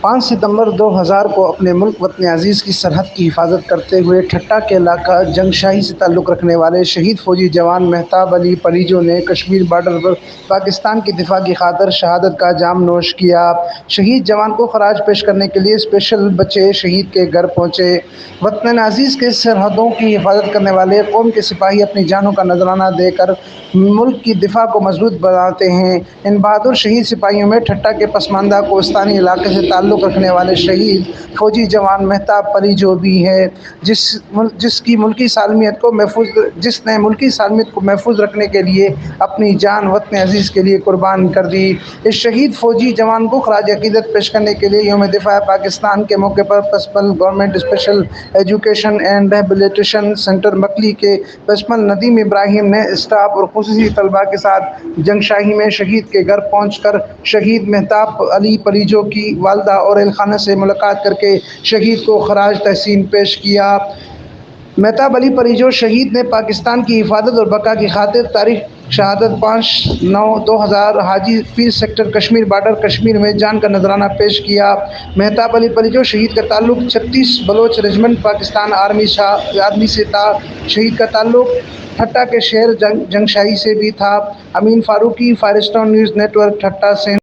5 सितंबर 2000 को अपने मुल्क वतन अज़ीज़ की सरहद की हिफाजत करते हुए ठट्टा के इलाका जंगशाही से ताल्लुक़ रखने वाले शहीद फ़ौजी जवान मेहताब अली परिजो ने कश्मीर बॉर्डर पर पाकिस्तान की दिफा की खातिर शहादत का जाम नोश किया। शहीद जवान को खराज पेश करने के लिए स्पेशल बच्चे शहीद के घर पहुँचे। वतन अज़ीज़ के सरहदों की हिफाजत करने वाले कौम के सिपाही अपनी जानों का नजराना देकर मुल्क की दिफा को मजबूत बनाते हैं। इन बहादुर शहीद सिपाहियों में ठट्टा के पसमानदा कोस्तानी इलाके से ताल्लुक़ रखने वाले शहीद फ़ौजी जवान मेहताब परिजो भी है, जिसने मुल्की सालमियत को महफूज रखने के लिए अपनी जान वतन अज़ीज़ के लिए कुर्बान कर दी। इस शहीद फ़ौजी जवान को खराज अकीदत पेश करने के लिए यौम दिफा पाकिस्तान के मौके पर principal government special education and rehabilitation centre Makli के प्रिंसिपल नदीम इब्राहिम ने स्टाफ और खुसूसी तलबा के साथ जंगशाही में शहीद के घर पहुंचकर शहीद मेहताब अली परिजो की वालदा और एहलखाना से मुलाकात करके शहीद को खराज तहसीन पेश किया। मेहताब अली परिजो शहीद ने पाकिस्तान की हिफाजत और बका की खातिर तारीख शहादत 5/9/2000 हाजी पीर सेक्टर कश्मीर बॉर्डर कश्मीर में जान का नजराना पेश किया। मेहताब अली परिजो शहीद का ताल्लुक 36 बलोच रेजिमेंट पाकिस्तान आर्मी से था। शहीद का ताल्लुक ठट्टा के शहर जंगशाही से भी था। अमीन फारूकी, फायरस्टोन न्यूज़ नेटवर्क, ठट्टा से।